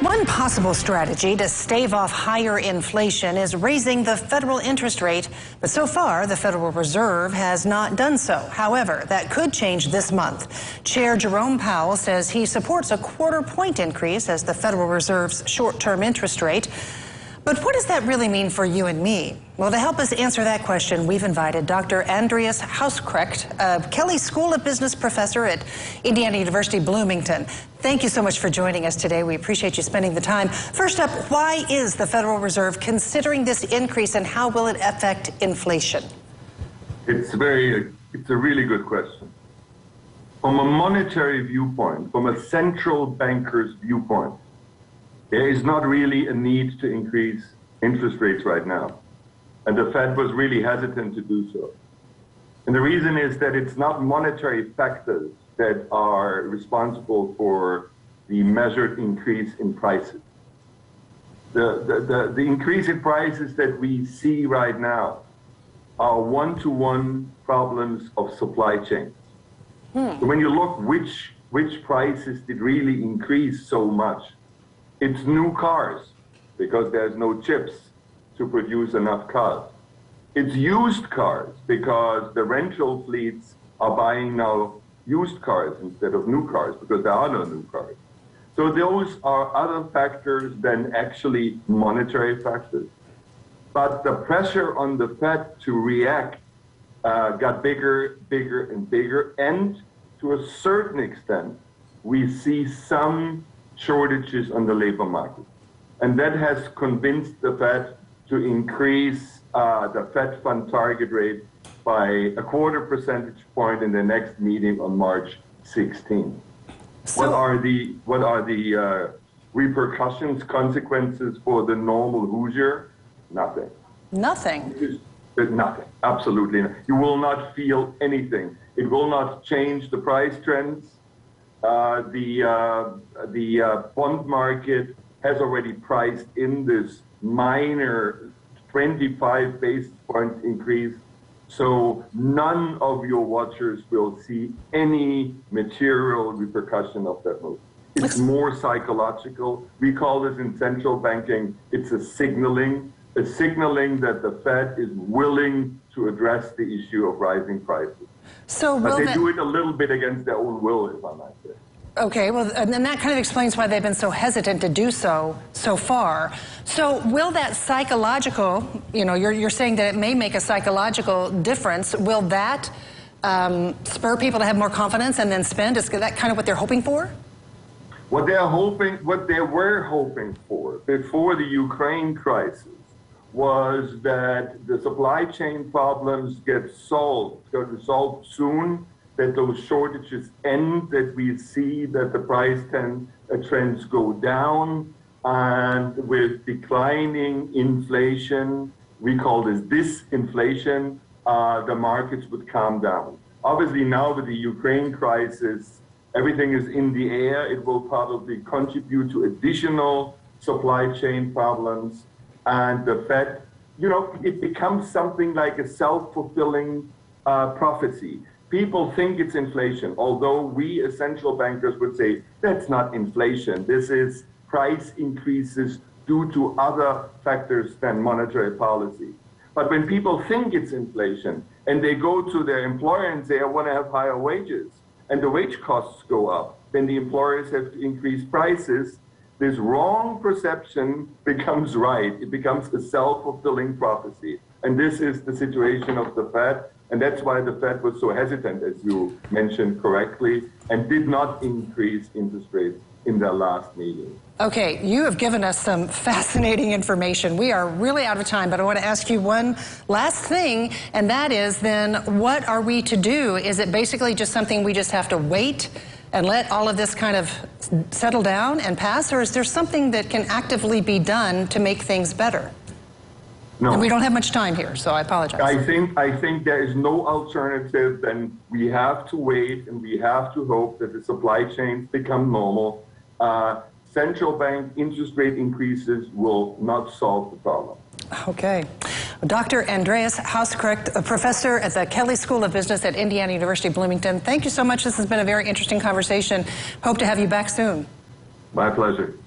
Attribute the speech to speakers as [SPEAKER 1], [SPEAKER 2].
[SPEAKER 1] One possible strategy to stave off higher inflation is raising the federal interest rate, but so far the Federal Reserve has not done so. However, that could change this month. Chair Jerome Powell says he supports a quarter-point increase as the Federal Reserve's short-term interest rate. But what does that really mean for you and me? Well, to help us answer that question, we've invited Dr. Andreas Hauskrecht, a Kelley School of Business professor at Indiana University Bloomington. Thank you so much for joining us today. We appreciate you spending the time. First up, why is the Federal Reserve considering this increase, and how will it affect inflation?
[SPEAKER 2] It's a really good question. From a monetary viewpoint, from a central banker's viewpoint, there is not really a need to increase interest rates right now. And the Fed was really hesitant to do so. And the reason is that it's not monetary factors that are responsible for the measured increase in prices. The increase in prices that we see right now are one-to-one problems of supply chains. So when you look which prices did really increase so much, it's new cars, because there's no chips to produce enough cars. It's used cars, because the rental fleets are buying now used cars instead of new cars, because there are no new cars. So those are other factors than actually monetary factors. But the pressure on the Fed to react got bigger, and bigger, and to a certain extent, we see some shortages on the labor market. And that has convinced the Fed to increase the Fed fund target rate by a quarter percentage point in the next meeting on March 16. What are the repercussions, consequences for the normal Hoosier? Nothing.
[SPEAKER 1] Nothing?
[SPEAKER 2] Nothing, absolutely not. You will not feel anything. It will not change the price trends. The bond market has already priced in this minor 25 basis point increase. So none of your watchers will see any material repercussion of that move. It's more psychological. We call this in central banking, it's a signaling that the Fed is willing to address the issue of rising prices. But they do it a little bit against their own will, if I might say.
[SPEAKER 1] Okay, well, and that kind of explains why they've been so hesitant to do so far. So will that psychological, you're saying that it may make a psychological difference. Will that spur people to have more confidence and then spend? Is that kind of what they're hoping for?
[SPEAKER 2] What they were hoping for before the Ukraine crisis was that the supply chain problems get resolved soon, that those shortages end, that we see that the price trends go down, and with declining inflation, we call this disinflation, the markets would calm down. Obviously now with the Ukraine crisis, everything is in the air. It will probably contribute to additional supply chain problems. And the Fed, it becomes something like a self-fulfilling prophecy. People think it's inflation, although we as central bankers would say that's not inflation. This is price increases due to other factors than monetary policy. But when people think it's inflation and they go to their employer and say, I want to have higher wages, and the wage costs go up, then the employers have to increase prices. This wrong perception becomes right. It becomes a self-fulfilling prophecy. And this is the situation of the Fed. And that's why the Fed was so hesitant, as you mentioned correctly, and did not increase interest rates in their last meeting.
[SPEAKER 1] Okay, you have given us some fascinating information. We are really out of time, but I want to ask you one last thing, and that is then, what are we to do? Is it basically just something we just have to wait and let all of this kind of settle down and pass, or is there something that can actively be done to make things better?
[SPEAKER 2] No.
[SPEAKER 1] And we don't have much time here, so I apologize.
[SPEAKER 2] I think there is no alternative than we have to wait, and we have to hope that the supply chains become normal. Central bank interest rate increases will not solve the problem.
[SPEAKER 1] Okay. Dr. Andreas Hauskrecht, a professor at the Kelley School of Business at Indiana University Bloomington. Thank you so much. This has been a very interesting conversation. Hope to have you back soon.
[SPEAKER 2] My pleasure.